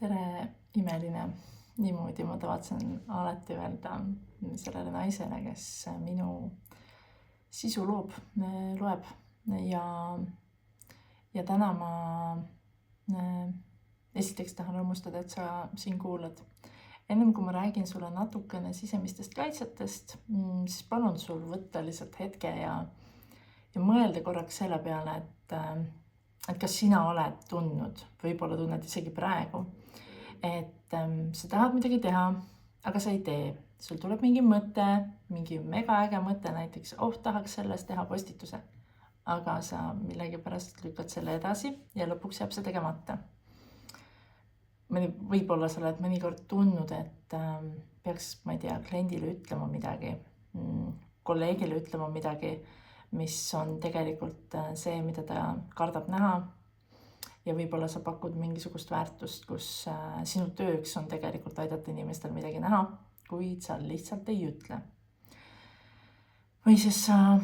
Tere, imeline. Niimoodi ma tavatsen alati öelda sellele naisele, kes minu sisu loeb. Ja täna ma esiteks tahan rõõmustada, et sa siin kuulad. Ennem kui ma räägin sulle natukene sisemistest kaitsetest, siis palun sul võtta lihtsalt hetke ja mõelda korraks selle peale, et kas sina oled tundnud, võib-olla tunned isegi praegu, et sa tahad midagi teha, aga sa ei tee. Sul tuleb mingi mõte, mingi mega äge mõte näiteks, tahaks sellest teha postituse, aga sa millegipärast lükkad selle edasi ja lõpuks jääb see tegemata. Võib-olla sa oled mõnikord tundnud, et peaks, ma ei tea, kliendile ütlema midagi, kolleegile ütlema midagi, mis on tegelikult see, mida ta kardab näha. Ja võib-olla sa pakud mingisugust väärtust, kus sinu tööks on tegelikult aidata inimestel midagi näha, kuid sa lihtsalt ei ütle. Või siis sa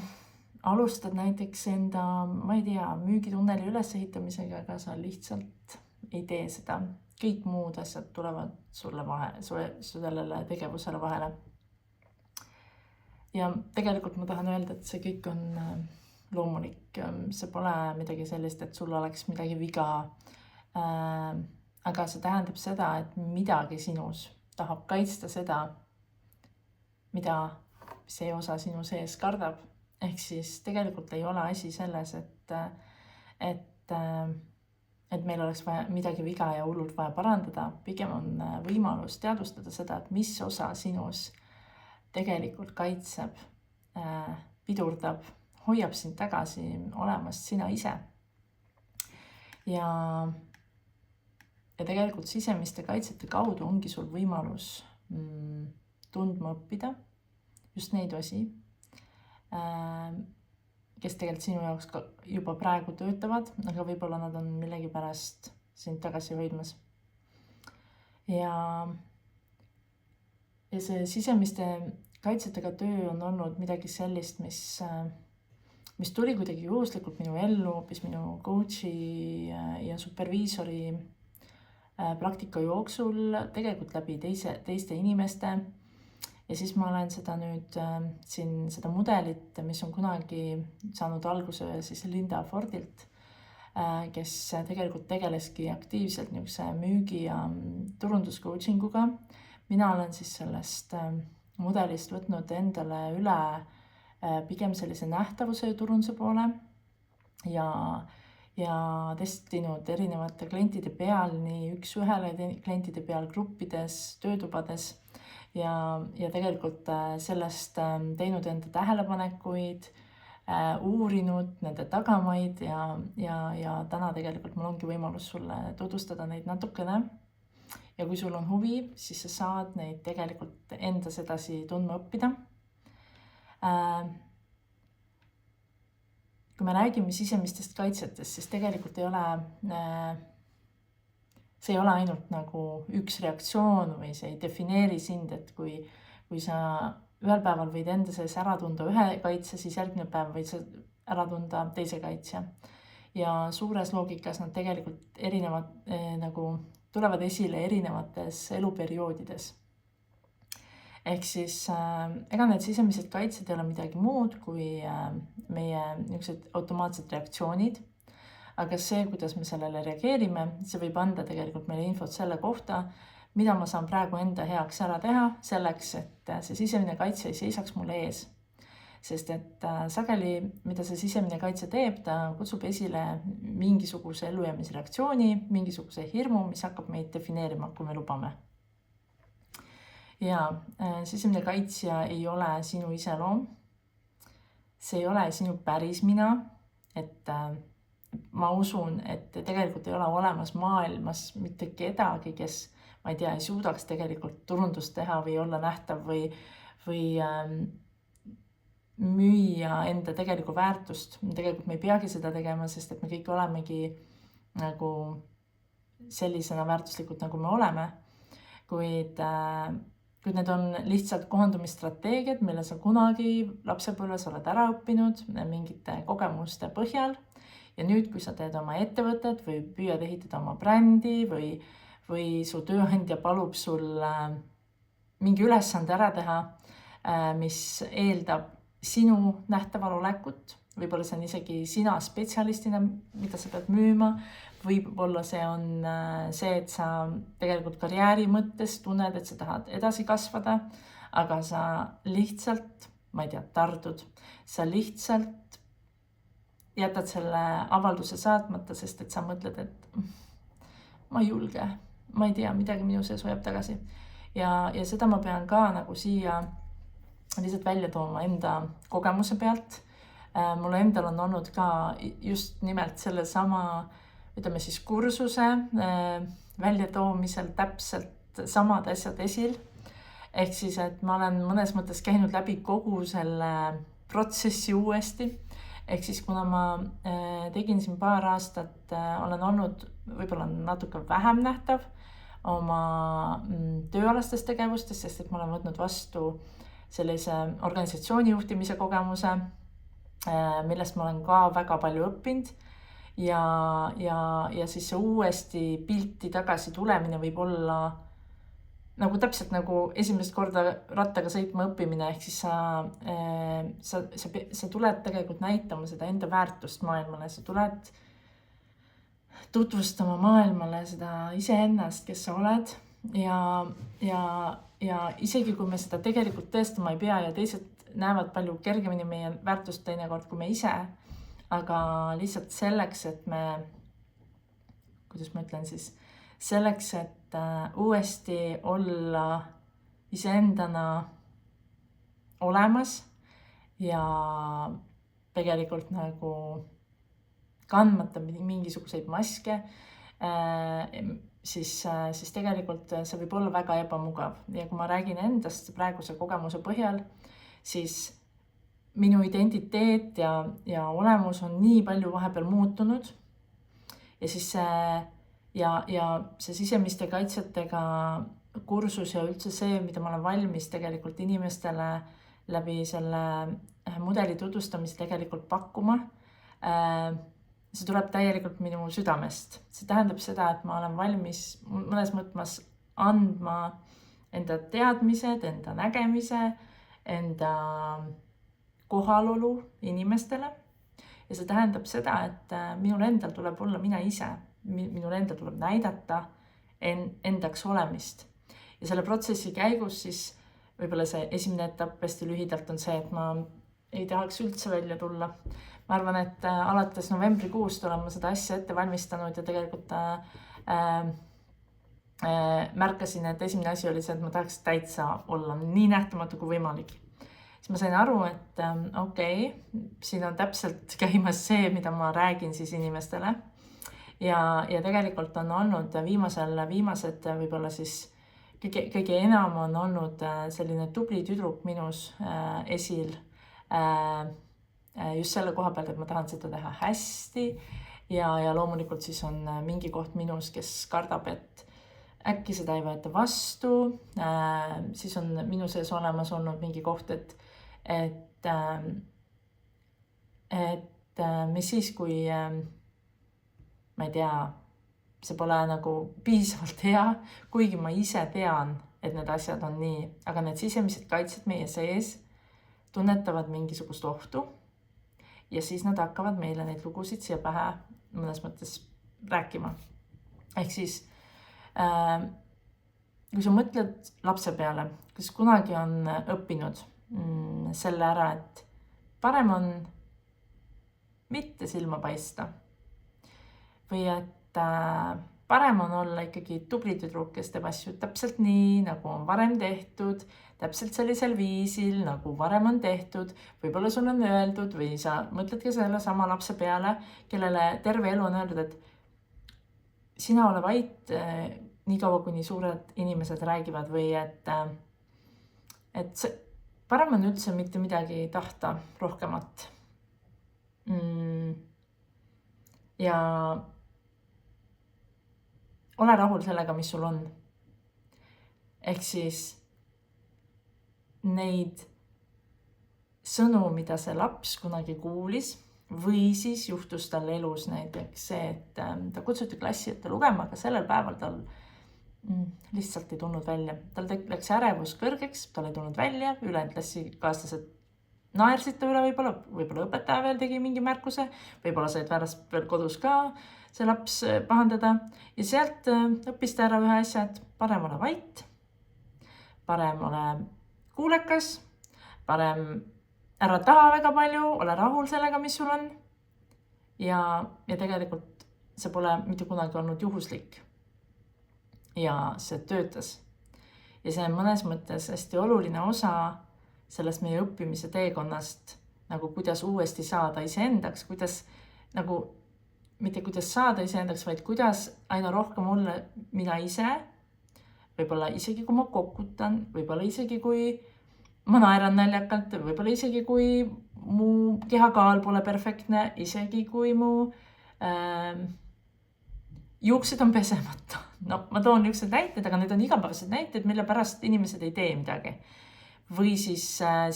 alustad näiteks enda, ma ei tea, müügitunneli ülesehitamisega, aga sa lihtsalt ei tee seda. Kõik muud asjad tulevad sellele tegevusele vahele. Ja tegelikult ma tahan öelda, et see kõik on loomulik. See pole midagi sellist, et sul oleks midagi viga. Aga see tähendab seda, et midagi sinus tahab kaitsta seda, mida see osa sinu sees kardab. Ehk siis tegelikult ei ole asi selles, et meil oleks vaja midagi viga ja hullult vaja parandada. Pigem on võimalus teadvustada seda, et mis osa sinus tegelikult kaitseb, pidurdab, hoiab sind tagasi olemast sina ise. Ja tegelikult sisemiste kaitsete kaudu ongi sul võimalus tundma õppida just neid osi, kes tegelikult sinu jaoks juba praegu töötavad, aga võib-olla nad on millegi pärast sind tagasi hoidmas. Ja see sisemiste kaitsetega töö on olnud midagi sellist, mis tuli kuidagi juhuslikult minu ellu, hoopis minu coachi ja superviisori praktika jooksul, tegelikult läbi teiste inimeste. Ja siis ma olen seda nüüd siin seda mudelit, mis on kunagi saanud alguse siis Linda Fordilt, kes tegelikult tegeleski aktiivselt niisuguse müügi ja turunduscoachinguga. Mina olen siis sellest mudelist võtnud endale üle pigem sellise nähtavuse ja turunduse poole ja testinud erinevate klientide peal, nii üks ühele klientide peal gruppides, töötubades ja tegelikult sellest teinud enda tähelepanekuid, uurinud nende tagamaid ja täna tegelikult mul ongi võimalus sulle tutvustada neid natukene. Ja kui sul on huvi, siis sa saad neid tegelikult endas edasi tundma õppida. Kui me räägime sisemistest kaitsetest, siis tegelikult see ei ole ainult nagu üks reaktsioon või see ei defineeri sind, et kui sa ühel päeval võid enda sees ära tunda ühe kaitse, siis järgmine päev võid sa ära tunda teise kaitse. Ja suures loogikas nad tegelikult erinevad nagu tulevad esile erinevates eluperioodides. Ehk siis ega need sisemised kaitsed ei ole midagi muud kui meie niisugused automaatsed reaktsioonid. Aga see, kuidas me sellele reageerime, see võib anda tegelikult meile infot selle kohta, mida ma saan praegu enda heaks ära teha selleks, et see sisemine kaitse ei seisaks mulle ees. Sest et sageli, mida see sisemine kaitse teeb, ta kutsub esile mingisuguse ellujäämisreaktsiooni, mingisuguse hirmu, mis hakkab meid defineerima, kui me lubame. Ja sisemine kaitsja ei ole sinu iseloom, see ei ole sinu päris mina, et ma usun, et tegelikult ei ole olemas maailmas mitte kedagi, kes, ma ei tea, ei suudaks tegelikult turundust teha või olla nähtav või müüa enda tegelikku väärtust. Tegelikult me ei peagi seda tegema, sest et me kõik olemegi nagu sellisena väärtuslikud, nagu me oleme. Kuid need on lihtsalt kohandumisstrateegiad, mille sa kunagi lapsepõlves oled ära õppinud mingite kogemuste põhjal. Ja nüüd, kui sa teed oma ettevõtet või püüad ehitada oma brändi või või su tööandja palub sul mingi ülesande ära teha, mis eeldab sinu nähtaval olekut, võib-olla see on isegi sina spetsialistina, mida sa pead müüma, võib-olla see on see, et sa tegelikult karjääri mõttes tunned, et sa tahad edasi kasvada, aga sa lihtsalt, ma ei tea, tardud. Sa lihtsalt jätad selle avalduse saatmata, sest et sa mõtled, et ma ei julge, ma ei tea, midagi minu sees hoiab tagasi. Ja seda ma pean ka nagu siia lihtsalt välja tooma enda kogemuse pealt. Mul endal on olnud ka just nimelt selle sama, ütleme siis kursuse väljatoomisel täpselt samad asjad esil. Ehk siis, et ma olen mõnes mõttes käinud läbi kogu selle protsessi uuesti. Ehk siis, kuna ma tegin siin paar aastat, olen olnud võib-olla natuke vähem nähtav oma tööalastes tegevustes, sest et ma olen võtnud vastu sellise organisatsiooni juhtimise kogemuse, millest ma olen ka väga palju õppinud. Ja siis see uuesti pilti tagasi tulemine võib olla nagu täpselt nagu esimest korda rattaga sõitma õppimine, ehk siis sa tuled tegelikult näitama seda enda väärtust maailmale, sa tuled tutvustama maailmale seda iseennast, kes sa oled ja isegi kui me seda tegelikult tõestama ei pea ja teised näevad palju kergemini meie väärtust teinekord kui me ise, aga lihtsalt selleks, et me, kuidas ma ütlen siis, selleks, et uuesti olla iseendana olemas ja tegelikult nagu kandmata mingisuguseid maske, siis tegelikult see võib olla väga ebamugav. Ja kui ma räägin endast praeguse kogemuse põhjal, siis minu identiteet ja olemus on nii palju vahepeal muutunud ja siis see sisemiste kaitsetega kursus ja üldse see, mida ma olen valmis tegelikult inimestele läbi selle mudeli tutvustamise tegelikult pakkuma, see tuleb täielikult minu südamest. See tähendab seda, et ma olen valmis mõnes mõttes andma enda teadmised, enda nägemise, enda kohalolu inimestele. Ja see tähendab seda, et minul endal tuleb olla mina ise. Minul endal tuleb näidata endaks olemist. Ja selle protsessi käigus siis võib-olla see esimene etapp hästi lühidalt on see, et ma ei tahaks üldse välja tulla. Ma arvan, et alates novembrikuust olen ma seda asja ette valmistanud ja tegelikult märkasin, et esimene asi oli see, et ma tahaks täitsa olla nii nähtamatu kui võimalik. Siis ma sain aru, et okei, siin on täpselt käimas see, mida ma räägin siis inimestele. Ja tegelikult on olnud viimased võib-olla siis kõige enam on olnud selline tubli tüdruk minus esil just selle koha pealt, et ma tahan seda teha hästi ja loomulikult siis on mingi koht minus, kes kardab, et äkki seda ei võeta vastu, siis on minu sees olemas olnud mingi koht, et mis siis, kui ma ei tea, see pole nagu piisavalt hea, kuigi ma ise tean, et need asjad on nii, aga need sisemised kaitsed meie sees tunnetavad mingisugust ohtu ja siis nad hakkavad meile neid lugusid siia pähe mõnes mõttes rääkima. Ehk siis, kui sa mõtled lapse peale, kes kunagi on õppinud selle ära, et parem on mitte silma paista või et parem on olla ikkagi tubli tüdruk, kes teeb asju täpselt nii, nagu on varem tehtud, täpselt sellisel viisil, nagu varem on tehtud, võib-olla sul on öeldud või sa mõtled ka selle sama lapse peale, kellele terve elu on öeldud, et sina ole vait nii kaua, kuni suured inimesed räägivad või et parem on üldse mitte midagi tahta rohkemat. Ja ole rahul sellega, mis sul on. Ehk siis neid sõnu, mida see laps kunagi kuulis või siis juhtus tal elus näiteks see, et ta kutsuti klassi ette lugema, aga sellel päeval tal lihtsalt ei tulnud välja. Tal läks ärevus kõrgeks, tal ei tulnud välja, ülejäänud klassikaaslased naersid ta üle, võib-olla õpetaja veel tegi mingi märkuse, võib-olla said pärast veel kodus ka see laps pahandada ja sealt õppis ta ära ühe asja, et parem ole vait, parem ole kuulekas, parem ära taha väga palju, ole rahul sellega, mis sul on ja tegelikult see pole mitte kunagi olnud juhuslik ja see töötas ja see on mõnes mõttes hästi oluline osa sellest meie õppimise teekonnast, nagu kuidas uuesti saada iseendaks, kuidas nagu, mitte kuidas saada iseendaks, vaid kuidas aina rohkem olla mina ise, võib-olla isegi kui ma kokutan, võib-olla isegi kui ma naeran naljakalt, võib-olla isegi kui mu kehakaal pole perfektne, isegi kui mu juuksed on pesemata. No, ma toon niisugused näited, aga need on igapäevased näited, mille pärast inimesed ei tee midagi. Või siis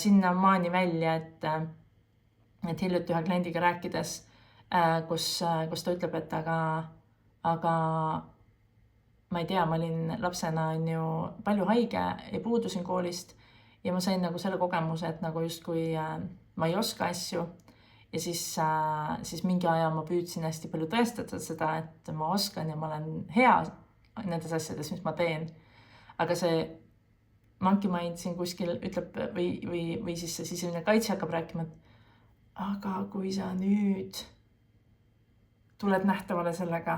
sinna maani välja, et hiljuti ühe kliendiga rääkides, kus ta ütleb, et aga ma ei tea, ma olin lapsena palju haige ja puudusin koolist ja ma sain nagu selle kogemuse, et nagu justkui ma ei oska asju ja siis mingi aja ma püüdsin hästi palju tõestada seda, et ma oskan ja ma olen hea nendes asjades, mis ma teen. Aga see monkey mind siin kuskil ütleb või siis see siseline kaitse hakkab rääkima, et aga kui sa nüüd tuled nähtavale sellega,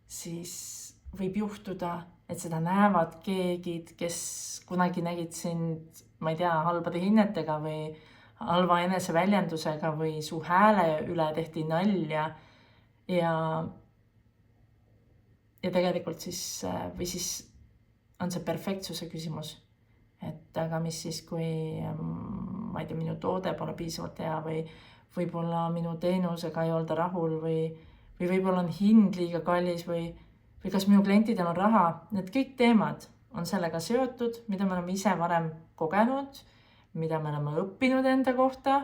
siis võib juhtuda, et seda näevad keegid, kes kunagi nägid sind, ma ei tea, halbade hinnetega või halva eneseväljendusega või su hääle üle tehti nalja ja tegelikult siis on see perfektsuse küsimus. Et aga mis siis, kui ma ei tea, minu toode pole piisavalt hea või võib-olla minu teenusega ei olda rahul või võib-olla on hind liiga kallis või kas minu klientidel on raha. Need kõik teemad on sellega seotud, mida me oleme ise varem kogenud, mida me oleme õppinud enda kohta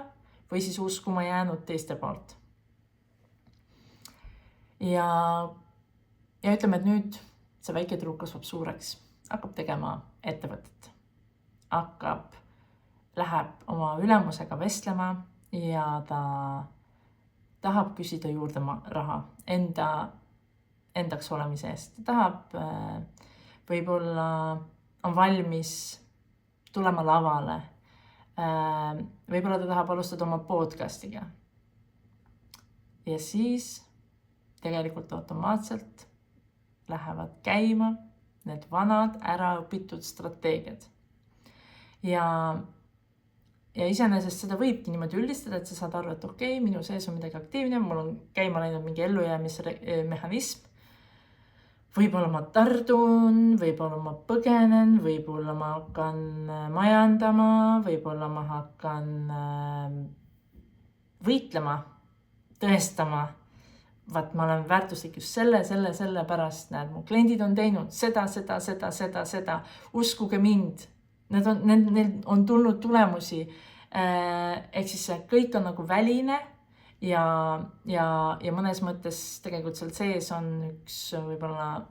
või siis uskuma jäänud teiste poolt. Ja ütleme, et nüüd see väike tüdruk kasvab suureks, hakkab tegema ettevõtet. Läheb oma ülemusega vestlema ja ta tahab küsida juurde raha endaks olemise eest. Ta tahab, võib-olla on valmis tulema lavale. Võib-olla ta tahab alustada oma podcastiga. Ja siis tegelikult automaatselt lähevad käima need vanad äraõpitud strateegiad. Ja iseenesest seda võibki niimoodi üldistada, et sa saad aru, et okei, minu sees on midagi aktiivne, mul on käima läinud mingi ellujäämismehhanism. Võib-olla ma tardun, võib-olla ma põgenen, võib-olla ma hakkan majandama, võib-olla ma hakkan võitlema, tõestama. Vaat ma olen väärtuslik just selle pärast, näed, mu kliendid on teinud seda, uskuge mind. Neil on tulnud tulemusi, ehk siis see kõik on nagu väline ja mõnes mõttes tegelikult seal sees on üks võib-olla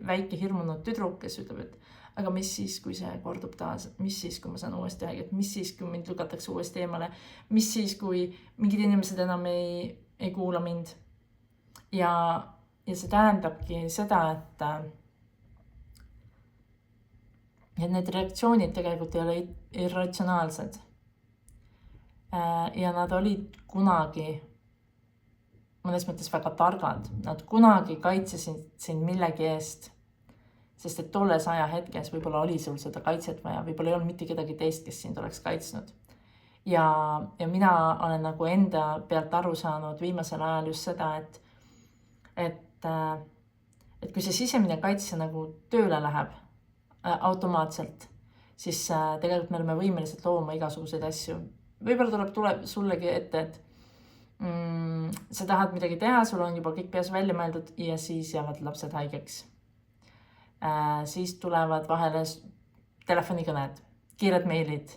väike hirmunud tüdruk, kes ütleb, et aga mis siis, kui see kordub taas, mis siis, kui ma saan uuesti haiget, mis siis, kui mind lükatakse uuesti eemale, mis siis, kui mingid inimesed enam ei kuula mind. Ja see tähendabki seda, et need reaktsioonid tegelikult ei ole irratsionaalsed. Ja nad olid kunagi mõnes mõttes väga targad. Nad kunagi kaitsesid sind millegi eest, sest et tolles ajahetkes võib-olla oli sul seda kaitset vaja, võib-olla ei olnud mitte kedagi teist, kes sind oleks kaitsnud. Ja mina olen nagu enda pealt aru saanud viimasel ajal just seda, et kui see sisemine kaitse nagu tööle läheb automaatselt, siis tegelikult me oleme võimelised looma igasuguseid asju. Võib-olla tuleb sullegi ette, et sa tahad midagi teha, sul on juba kõik peas välja mõeldud ja siis jäävad lapsed haigeks. Siis tulevad vahele telefonikõned, kiired meilid,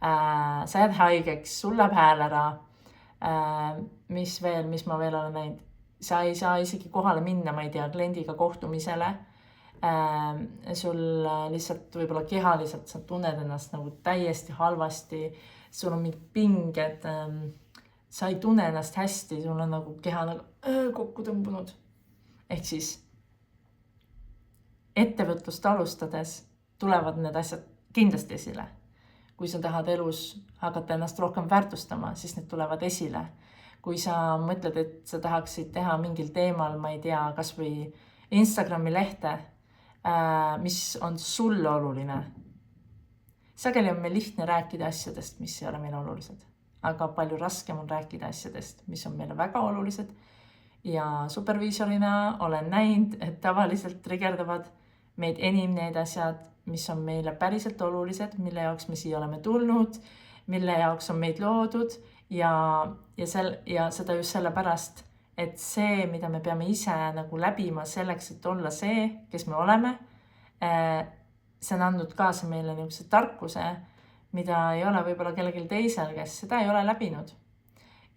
sa jääd haigeks, sul läheb hääl ära, mis ma veel olen näinud. Sa ei saa isegi kohale minna, ma ei tea, kliendiga kohtumisele, sul lihtsalt võib-olla kehaliselt sa tunned ennast nagu täiesti halvasti, sul on mingid pinged, sa ei tunne ennast hästi, sul on nagu keha nagu kokku tõmbunud. Ehk siis ettevõtlust alustades tulevad need asjad kindlasti esile. Kui sa tahad elus hakata ennast rohkem väärtustama, siis need tulevad esile. Kui sa mõtled, et sa tahaksid teha mingil teemal, ma ei tea, kas või Instagrami lehte, mis on sulle oluline. Sageli on meil lihtne rääkida asjadest, mis ei ole meile olulised. Aga palju raskem on rääkida asjadest, mis on meile väga olulised. Ja superviisorina olen näinud, et tavaliselt trigerdavad meid enim need asjad, mis on meile päriselt olulised, mille jaoks me siia oleme tulnud, mille jaoks on meid loodud ja seda just sellepärast, et see, mida me peame ise nagu läbima selleks, et olla see, kes me oleme, see on andnud kaasa meile niisuguse tarkuse, mida ei ole võib-olla kellelgi teisel, kes seda ei ole läbinud.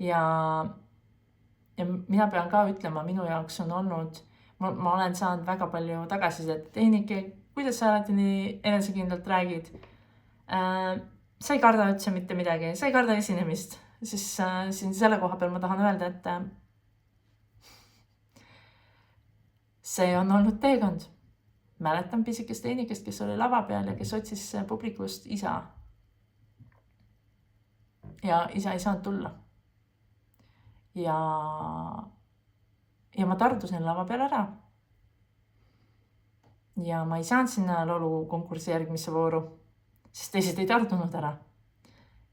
Ja mina pean ka ütlema, minu jaoks on olnud, ma olen saanud väga palju tagasisidet, et Einike, kuidas sa alati nii enesekindlalt räägid? Sa ei karda üldse mitte midagi, sa ei karda esinemist. Siis siin selle koha peal ma tahan öelda, et see on olnud teekond. Mäletan pisikest Einikest, kes oli lava peal ja kes otsis publikust isa. Ja isa ei saanud tulla. Ja ma tardusin lava peal ära. Ja ma ei saanud sinna laulu konkursi järgmisse vooru, sest teised ei tardunud ära.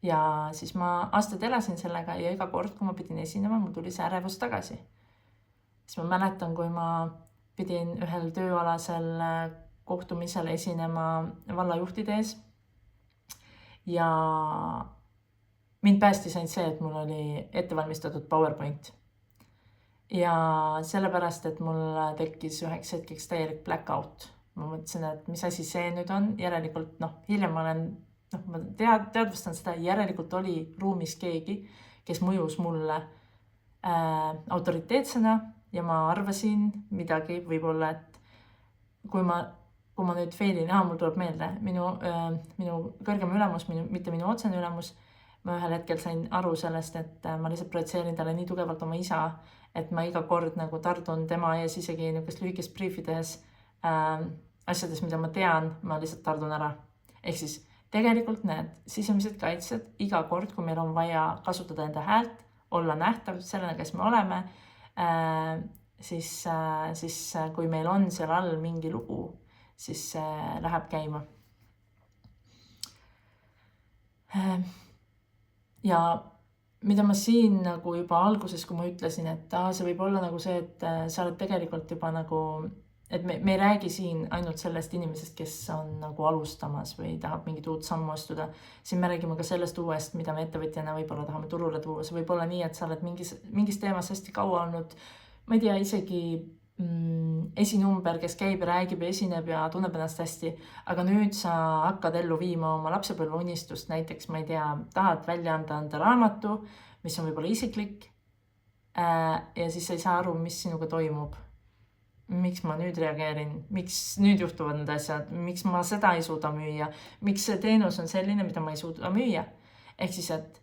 Ja siis ma aastaid elasin sellega ja iga kord, kui ma pidin esinema, mul tuli see ärevus tagasi. Siis ma mäletan, kui ma pidin ühel tööalasel kohtumisel esinema vallajuhtide ees ja mind päästis ainult see, et mul oli ettevalmistatud PowerPoint. Ja sellepärast, et mul tekkis üheks hetkeks täielik blackout. Ma mõtlesin, et mis asi see nüüd on. Järelikult, hiljem ma teadvustan seda, järelikult oli ruumis keegi, kes mõjus mulle autoriteetsena ja ma arvasin midagi võib-olla, et kui ma nüüd failin, mul tuleb meelde, minu kõrgem ülemus, mitte minu otsene ülemus, ma ühel hetkel sain aru sellest, et ma lihtsalt projitseerin talle nii tugevalt oma isa, et ma iga kord nagu tardun tema ees isegi niisugust lühikest briefides asjades, mida ma tean, ma lihtsalt tardun ära. Ehk siis tegelikult need sisemised kaitsed iga kord, kui meil on vaja kasutada enda häält, olla nähtav sellena, kes me oleme, siis kui meil on seal all mingi lugu, siis läheb käima. Ja mida ma siin nagu juba alguses, kui ma ütlesin, et see võib olla nagu see, et sa oled tegelikult juba nagu, et me ei räägi siin ainult sellest inimesest, kes on nagu alustamas või tahab mingit uut sammu astuda. Siin me räägime ka sellest uuest, mida me ettevõtjana võib-olla tahame turule tuua. See võib olla nii, et sa oled mingis teemas hästi kaua olnud, ma ei tea, isegi esinumber, kes käib ja räägib ja esineb ja tunneb ennast hästi, aga nüüd sa hakkad ellu viima oma lapsepõlve unistust, näiteks, ma ei tea, tahad välja anda enda raamatu, mis on võib-olla isiklik ja siis sa ei saa aru, mis sinuga toimub. Miks ma nüüd reageerin, miks nüüd juhtuvad need asjad, miks ma seda ei suuda müüa, miks see teenus on selline, mida ma ei suuda müüa. Ehk siis, et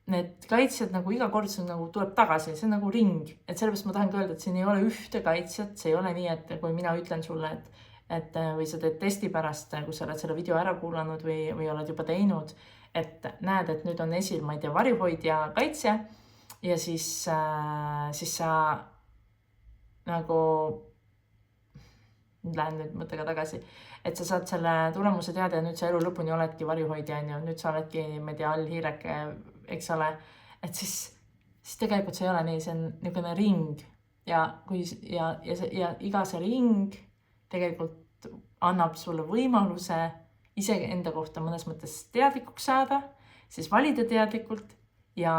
need kaitsjad nagu iga kord nagu tuleb tagasi, see on nagu ring, et sellepärast ma tahangi öelda, et siin ei ole ühte kaitsjat, see ei ole nii, et kui mina ütlen sulle, et või sa teed testi pärast, kui sa oled selle video ära kuulanud või oled juba teinud, et näed, et nüüd on esil, ma ei tea, varjuhoidja kaitsja ja siis sa nagu, lähen nüüd mõttega tagasi, et sa saad selle tulemuse teada ja nüüd sa elu lõpuni oledki varjuhoidja, nüüd sa oledki, ma ei tea, allhiireke, eks ole, et siis tegelikult see ei ole nii, see on niisugune ring ja iga see ring tegelikult annab sulle võimaluse ise enda kohta mõnes mõttes teadlikuks saada, siis valida teadlikult ja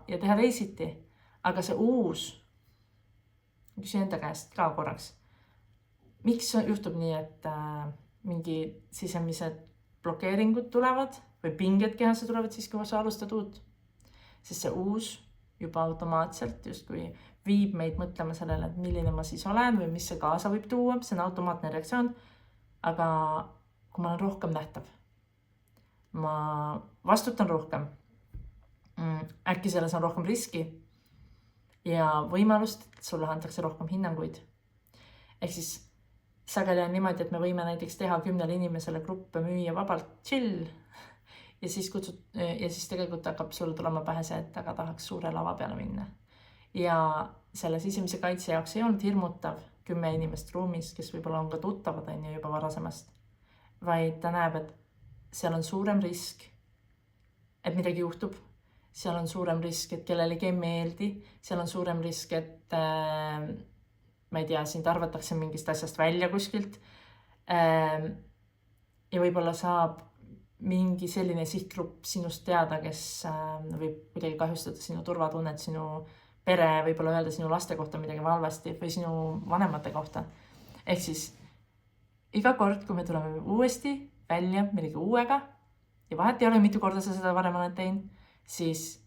teha teisiti. Aga see uus, küsi enda käest ka korraks, miks juhtub nii, et mingi sisemised blokeeringud tulevad või pinged kehasse tulevad siis, kui sa alustad uut? Sest see uus juba automaatselt justkui viib meid mõtlema sellele, et milline ma siis olen või mis see kaasa võib tuua, see on automaatne reaktsioon. Aga kui ma olen rohkem nähtav, ma vastutan rohkem, äkki selles on rohkem riski ja võimalust, et sulle antakse rohkem hinnanguid. Ehk siis sageli on niimoodi, et me võime näiteks teha 10 inimesele gruppe müüa vabalt chill ja siis tegelikult hakkab sulle tulema pähe see, et aga tahaks suure lava peale minna. Ja selle sisemise kaitse jaoks ei olnud hirmutav 10 inimest ruumis, kes võib-olla on ka tuttavad juba varasemast, vaid ta näeb, et seal on suurem risk, et midagi juhtub, seal on suurem risk, et kellelegi ei meeldi, seal on suurem risk, et ma ei tea, sind arvatakse mingist asjast välja kuskilt ja võib-olla saab mingi selline sihtgrupp sinust teada, kes võib kuidagi kahjustada sinu turvatunnet, sinu pere, võib-olla öelda sinu laste kohta midagi valvasti või sinu vanemate kohta. Ehk siis iga kord, kui me tuleme uuesti välja millegi uuega ja vahet ei ole, mitu korda sa seda varem oled teinud, siis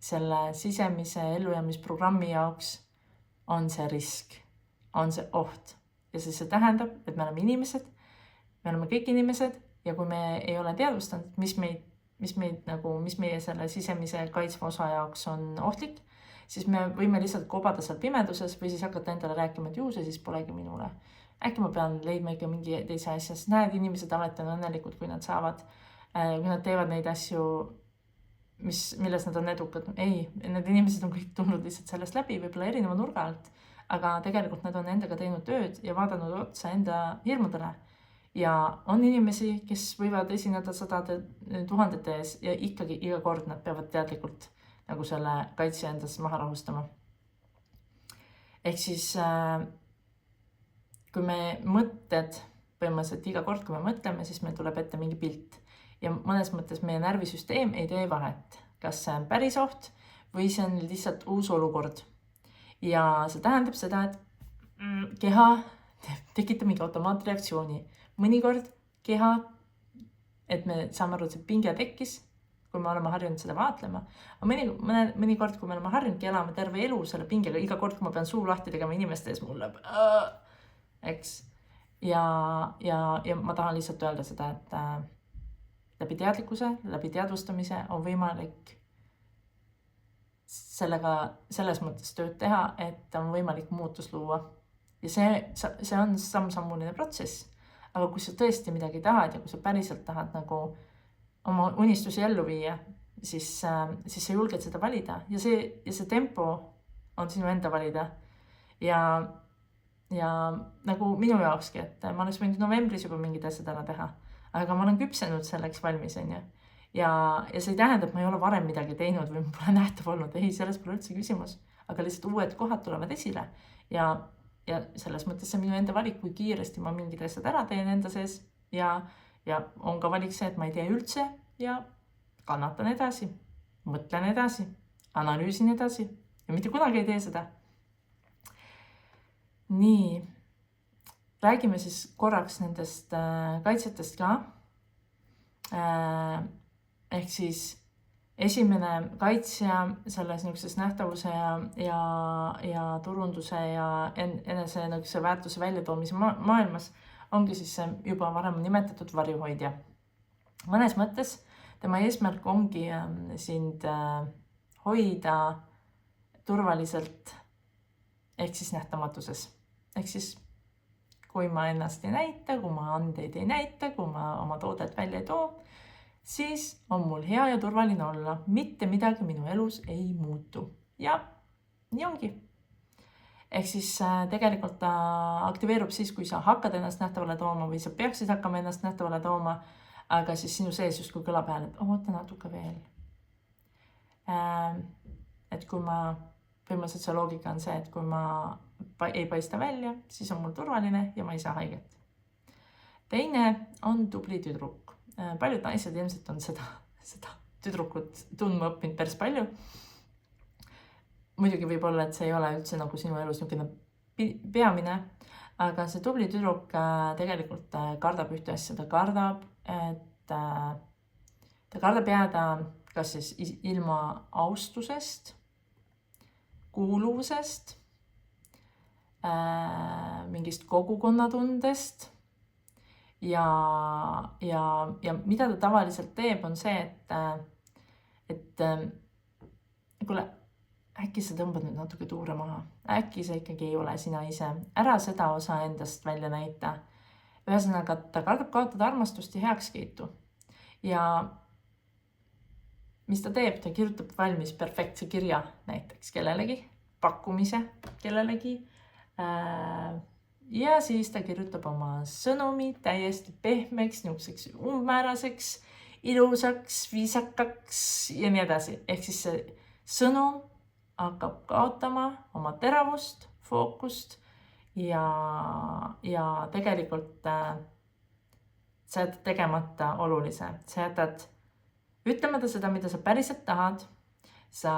selle sisemise ellujäämisprogrammi jaoks on see risk, on see oht. Ja see tähendab, et me oleme inimesed, me oleme kõik inimesed ja kui me ei ole teadvustanud, mis meie selle sisemise kaitsva osa jaoks on ohtlik, siis me võime lihtsalt kobada seal pimeduses või siis hakata endale rääkima, et see siis polegi minule. Äkki ma pean leidma ikka mingi teise asja, sest näed, inimesed alati on õnnelikud, kui nad saavad, kui nad teevad neid asju, milles nad on edukad. Ei, need inimesed on kõik tulnud lihtsalt sellest läbi, võib-olla erineva nurga alt, aga tegelikult nad on endaga teinud tööd ja vaadanud otsa enda hirmudele. Ja on inimesi, kes võivad esineda 100 000 ees ja ikkagi iga kord nad peavad teadlikult nagu selle kaitse endas maha rahustama. Ehk siis, kui me mõtted, põhimõtteliselt iga kord, kui me mõtleme, siis meil tuleb ette mingi pilt. Ja mõnes mõttes meie närvisüsteem ei tee vahet, kas see on päris oht või see on lihtsalt uus olukord. Ja see tähendab seda, et keha tekitab mingi automaatreaktsiooni. Mõnikord keha, et me saame aru, et see pinge tekkis, kui me oleme harjunud seda vaatlema. Aga mõnikord, kui me oleme harjunud, elame terve elu selle pingega, iga kord, kui ma pean suu lahti tegema inimeste ees, mul läheb, eks. Ja ma tahan lihtsalt öelda seda, et läbi teadlikkuse, läbi teadvustamise on võimalik selles mõttes tööd teha, et on võimalik muutus luua. Ja see on samm-sammuline protsess. Aga kui sa tõesti midagi tahad ja kui sa päriselt tahad nagu oma unistusi ellu viia, siis sa julged seda valida ja see tempo on sinu enda valida. Ja nagu minu jaokski, et ma oleks võinud novembris juba mingid asjad ära teha, aga ma olen küpsenud selleks valmis. Ja see ei tähenda, et ma ei ole varem midagi teinud või ma pole nähtav olnud. Ei, selles pole üldse küsimus, aga lihtsalt uued kohad tulevad esile ja selles mõttes see minu enda valik, kui kiiresti ma mingid asjad ära teen enda sees ja on ka valik see, et ma ei tee üldse ja kannatan edasi, mõtlen edasi, analüüsin edasi ja mitte kunagi ei tee seda. Nii, räägime siis korraks nendest kaitsetest ka. Ehk siis esimene kaitsja selles niisuguses nähtavuse ja turunduse ja enese väärtuse väljatoomise maailmas ongi siis juba varem nimetatud varjuhoidja. Mõnes mõttes tema eesmärk ongi sind hoida turvaliselt ehk siis nähtamatuses. Ehk siis kui ma ennast ei näita, kui ma andeid ei näita, kui ma oma toodet välja ei too, siis on mul hea ja turvaline olla. Mitte midagi minu elus ei muutu. Ja nii ongi. Ehk siis tegelikult ta aktiveerub siis, kui sa hakkad ennast nähtavale tooma või sa peaksid hakkama ennast nähtavale tooma, aga siis sinu sees justkui kõlab hääl, et oota natuke veel. Et kui ma, põhimõtteliselt see loogika on see, et kui ma ei paista välja, siis on mul turvaline ja ma ei saa haiget. Teine on tubli tüdruk. Paljud naised ilmselt on seda tüdrukut tundma õppinud päris palju. Muidugi võib olla, et see ei ole üldse nagu sinu elus niisugune peamine, aga see tubli tüdruk tegelikult kardab ühte asja. Ta kardab jääda kas siis ilma austusest kuuluvusest, mingist kogukonnatundest ja mida ta tavaliselt teeb, on see, et kuule, äkki sa tõmbad nüüd natuke tuure maha, äkki sa ikkagi ei ole sina ise, ära seda osa endast välja näita. Ühesõnaga, ta kardab kaotada armastust ja heakskiitu. Ja mis ta teeb, ta kirjutab valmis perfektse kirja näiteks kellelegi, pakkumise kellelegi. Ja siis ta kirjutab oma sõnumi täiesti pehmeks, niisuguseks umbmääraseks, ilusaks, viisakaks ja nii edasi. Ehk siis see sõnum hakkab kaotama oma teravust, fookust ja tegelikult sa jätad tegemata olulise. Sa jätad ütlemata seda, mida sa päriselt tahad. Sa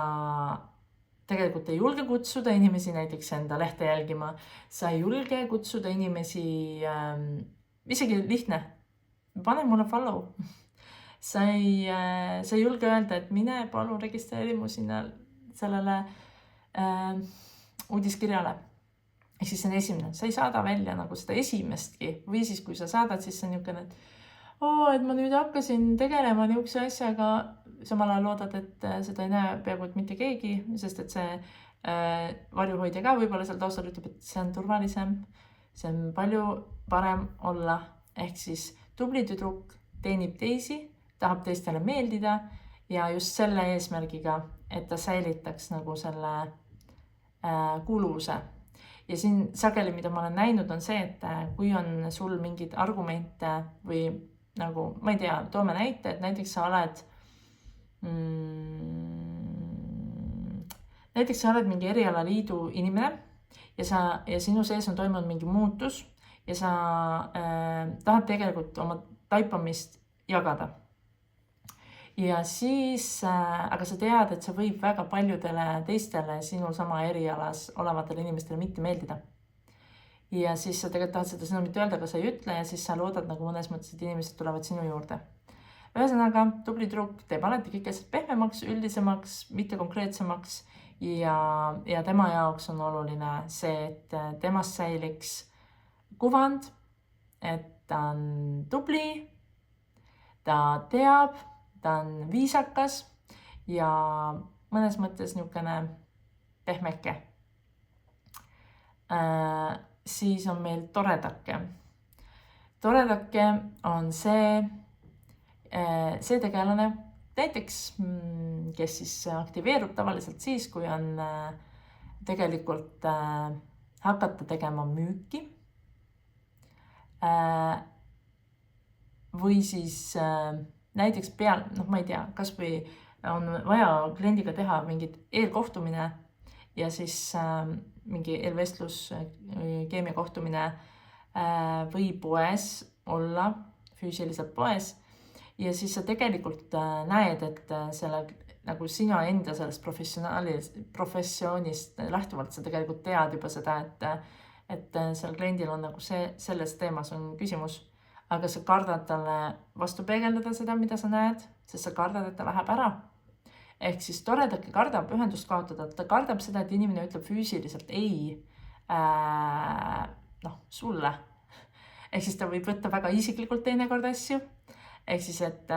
tegelikult ei julge kutsuda inimesi näiteks enda lehte jälgima. Sa ei julge kutsuda inimesi, isegi lihtne, pane mulle follow. Sa ei julge öelda, et mine palun registreeri mu sinna sellele uudiskirjale. Ehk siis see on esimene. Sa ei saada välja nagu seda esimestki. Või siis kui sa saadad, siis see on niisugune, et ma nüüd hakkasin tegelema niisuguse asjaga, samal ajal loodad, et seda ei näe peaaegu mitte keegi, sest et see varjuhoidja ka võib-olla seal taustal ütleb, et see on turvalisem, see on palju parem olla. Ehk siis tubli tüdruk teenib teisi, tahab teistele meeldida ja just selle eesmärgiga, et ta säilitaks nagu selle kuuluvuse. Ja siin sageli, mida ma olen näinud, on see, et kui on sul mingid argumente või nagu, ma ei tea, toome näite, et näiteks sa oled mingi erialaliidu inimene ja sinu sees on toimunud mingi muutus ja sa tahad tegelikult oma taipamist jagada. Ja siis, aga sa tead, et see võib väga paljudele teistele sinul sama erialas olevatele inimestele mitte meeldida. Ja siis sa tegelikult tahad seda sõnumit öelda, aga sa ei ütle ja siis sa loodad nagu mõnes mõttes, et inimesed tulevad sinu juurde. Ühesõnaga, tubli tüdruk teeb alati kõik asjad pehmemaks, üldisemaks, mitte konkreetsemaks ja tema jaoks on oluline see, et temast säiliks kuvand, et ta on tubli, ta teab, ta on viisakas ja mõnes mõttes niisugune pehmeke. Siis on meil toredake. Toredake on see tegelane, näiteks, kes siis aktiveerub tavaliselt siis, kui on tegelikult hakata tegema müüki või siis näiteks ma ei tea, kas või on vaja kliendiga teha mingit eelkohtumine ja siis mingi eelvestlus, keemiakohtumine või poes olla, füüsiliselt poes. Ja siis sa tegelikult näed, et selle, nagu sina enda sellest professioonist lähtuvalt sa tegelikult tead juba seda, et seal kliendil on nagu selles teemas on küsimus, aga sa kardad talle vastu peegeldada seda, mida sa näed, sest sa kardad, et ta läheb ära. Ehk siis toredake kardab ühendust kaotada, ta kardab seda, et inimene ütleb füüsiliselt ei sulle. Ehk siis ta võib võtta väga isiklikult teinekord asju. Ehk siis, et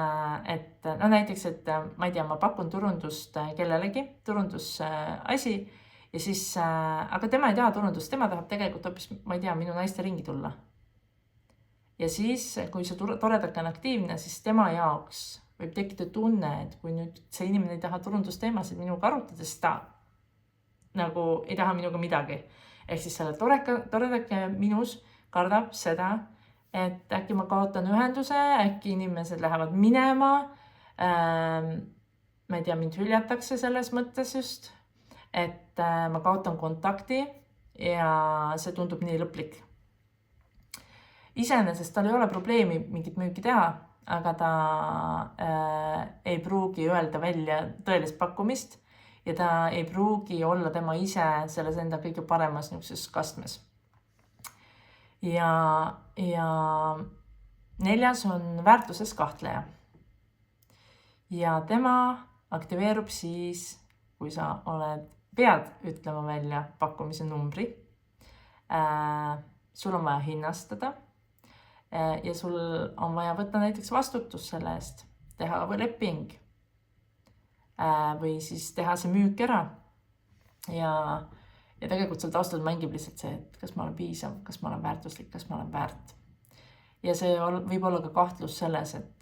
näiteks, et ma ei tea, ma pakun turundust kellelegi, turundusasi ja siis, aga tema ei taha turundust, tema tahab tegelikult hoopis, ma ei tea, minu naiste ringi tulla. Ja siis, kui see toredake on aktiivne, siis tema jaoks võib tekkida tunne, et kui nüüd see inimene ei taha turundusteemasid minuga arutada, siis ta nagu ei taha minuga midagi. Ehk siis selle toredake minus kardab seda, et äkki ma kaotan ühenduse, äkki inimesed lähevad minema, ma ei tea, mind hüljatakse selles mõttes just, et ma kaotan kontakti ja see tundub nii lõplik. Iseenesest tal ei ole probleemi mingit müüki teha, aga ta ei pruugi öelda välja tõelist pakkumist ja ta ei pruugi olla tema ise selles enda kõige paremas niisuguses kastmes. Ja 4. on väärtuses kahtleja. Ja tema aktiveerub siis, kui sa oled pead ütlema välja pakkumise numbri, sul on vaja hinnastada ja sul on vaja võtta näiteks vastutus selle eest, teha või leping või siis teha see müük ära ja tegelikult seal taustal mängib lihtsalt see, et kas ma olen piisav, kas ma olen väärtuslik, kas ma olen väärt. Ja see võib olla ka kahtlus selles, et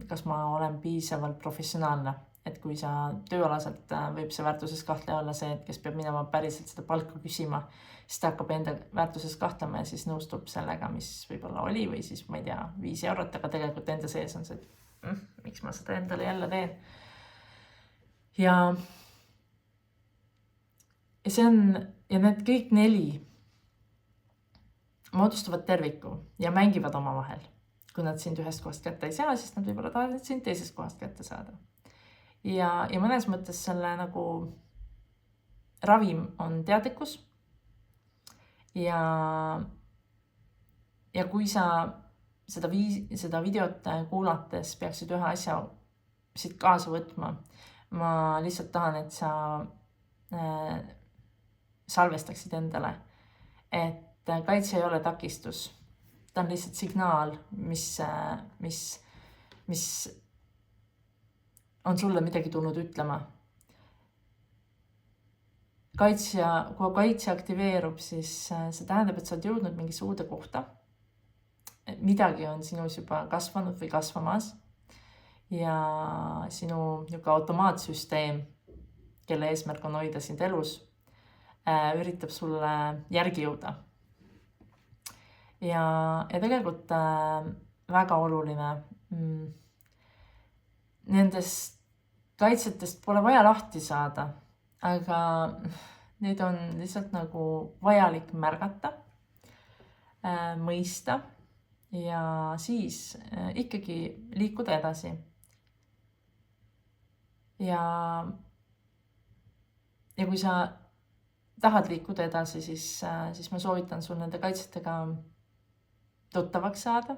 kas ma olen piisavalt professionaalne, et kui sa tööalaselt võib see väärtuses kahtleja olla see, et kes peab minema päriselt seda palka küsima, siis ta hakkab enda väärtuses kahtlema ja siis nõustub sellega, mis võib-olla oli või siis ma ei tea, 5 eurot, aga tegelikult enda sees on see, et miks ma seda endale jälle teen. Ja need kõik 4 moodustavad terviku ja mängivad oma vahel. Kui nad sind ühest kohast kätte ei saa, siis nad võib-olla tahavad sind teisest kohast kätte saada. Ja mõnes mõttes selle nagu ravim on teadlikkus. Ja kui sa seda videot kuulates peaksid ühe asja siit kaasa võtma, ma lihtsalt tahan, et sa salvestaksid endale, et kaitse ei ole takistus. Ta on lihtsalt signaal, mis on sulle midagi tulnud ütlema. Kui kaitse aktiveerub, siis see tähendab, et sa oled jõudnud mingisse uude kohta. Midagi on sinus juba kasvanud või kasvamas ja sinu automaatsüsteem, kelle eesmärk on hoida sind elus, üritab sulle järgi jõuda. Ja tegelikult väga oluline, nendest kaitsetest pole vaja lahti saada, aga neid on lihtsalt nagu vajalik märgata, mõista ja siis ikkagi liikuda edasi. Ja kui sa tahad liikuda edasi, siis ma soovitan sul nende kaitsetega tuttavaks saada.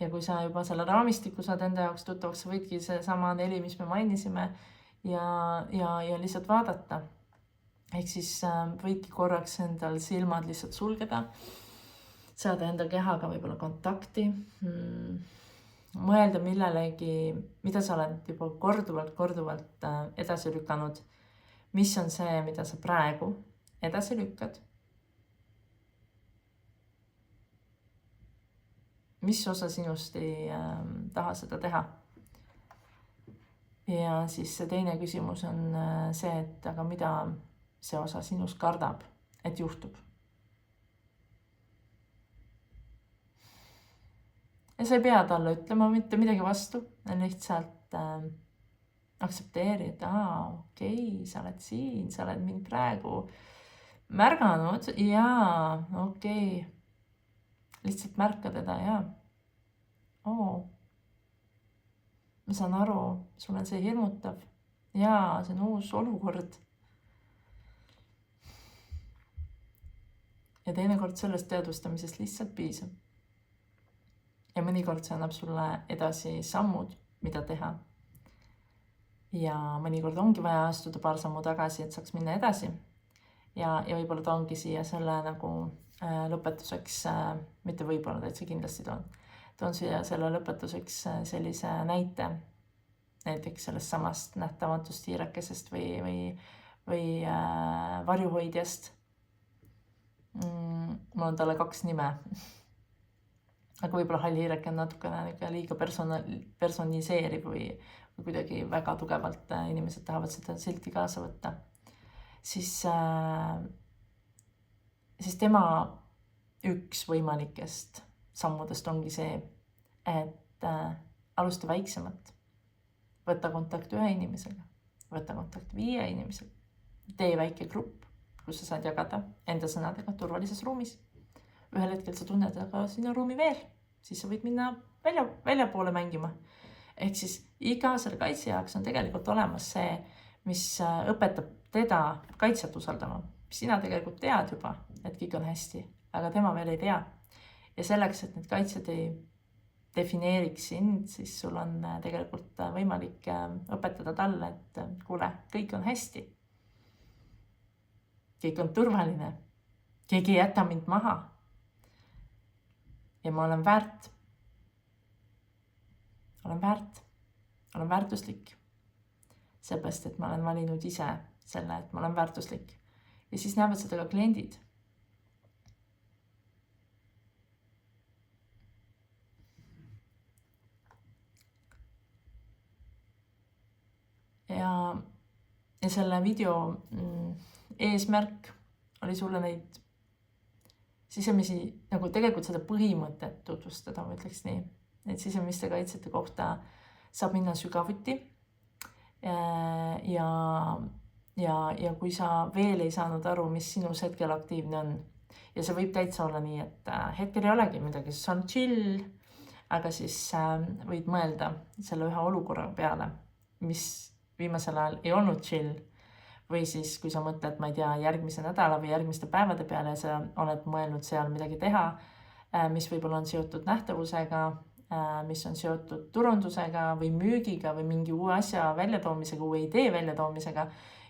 Ja kui sa juba selle raamistiku saad enda jaoks tuttavaks, sa võidki see sama 4, mis me mainisime ja lihtsalt vaadata. Ehk siis võidki korraks endal silmad lihtsalt sulgeda, saada enda kehaga võib-olla kontakti, mõelda millelegi, mida sa oled juba korduvalt edasi lükanud. Mis on see, mida sa praegu edasi lükkad? Mis osa sinust ei taha seda teha? Ja siis see teine küsimus on see, et aga mida see osa sinust kardab, et juhtub? Ja sa ei pea talle ütlema mitte midagi vastu, lihtsalt aktsepteeri, et okei, sa oled siin, sa oled mind praegu märganud ja okei. Lihtsalt märka teda ja ma saan aru, sul on see hirmutav ja see on uus olukord. Ja teinekord sellest teadvustamisest lihtsalt piisab. Ja mõnikord see annab sulle edasi sammud, mida teha. Ja mõnikord ongi vaja astuda paar sammu tagasi, et saaks minna edasi. Ja võib-olla ta ongi siia selle nagu lõpetuseks, mitte võib-olla, täitsa kindlasti toon siia selle lõpetuseks sellise näite, näiteks sellest samast nähtamatust hiirekesest või varjuhoidjast. Mul on talle 2 nime, aga võib-olla hall hiireke on natukene liiga personiseeriv või kuidagi väga tugevalt inimesed tahavad seda silti kaasa võtta. Siis tema üks võimalikest sammudest ongi see, et alusta väiksemat. Võtta kontakt 1 inimesega, võtta kontakt 5 inimesega. Tee väike grupp, kus sa saad jagada enda sõnadega turvalises ruumis. Ühel hetkel sa tunned, aga siin on ruumi veel, siis sa võid minna välja poole mängima. Ehk siis iga selle kaitse jaoks on tegelikult olemas see, mis õpetab teda kaitset usaldama. Sina tegelikult tead juba, et kõik on hästi, aga tema veel ei tea. Ja selleks, et need kaitsed ei defineeriks sind, siis sul on tegelikult võimalik õpetada talle, et kuule, kõik on hästi. kõik on turvaline, keegi ei jäta mind maha. Ja ma olen väärt. Olen väärtuslik. Seepärast, et ma olen valinud ise selle, et ma olen väärtuslik. Ja siis näevad seda ka kliendid. Ja selle video eesmärk oli sulle neid sisemisi, nagu tegelikult seda põhimõtet tutvustada, ma ütleks nii. Need sisemiste kaitsete kohta saab minna sügavuti. Ja kui sa veel ei saanud aru, mis sinus hetkel aktiivne on, ja see võib täitsa olla nii, et hetkel ei olegi midagi, see on chill, aga siis võid mõelda selle ühe olukorra peale, mis viimasel ajal ei olnud chill, või siis kui sa mõtled, ma ei tea, järgmise nädala või järgmiste päevade peale ja sa oled mõelnud seal midagi teha, mis võib-olla on seotud nähtavusega, mis on seotud turundusega või müügiga või mingi uue asja väljatoomisega, uue idee väljatoomisega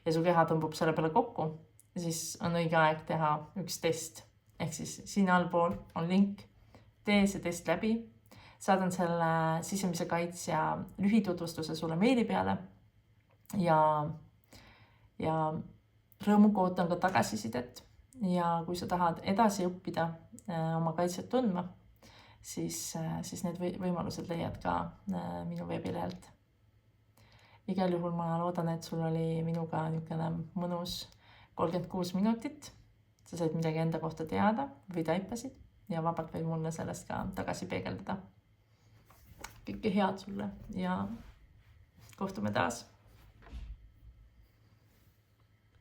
ja su keha tõmbub selle peale kokku, siis on õige aeg teha üks test. Ehk siis siin allpool on link, tee see test läbi, saadan selle sisemise kaitsja lühitutvustuse sulle meili peale ja rõõmuga ootan ka tagasisidet ja kui sa tahad edasi õppida oma kaitset tundma, siis need võimalused leiad ka minu veebilehelt. Igal juhul ma loodan, et sul oli minuga niisugune mõnus 36 minutit. Sa said midagi enda kohta teada või taipasid ja vabalt võid mulle sellest ka tagasi peegeldada. Kõike head sulle ja kohtume taas.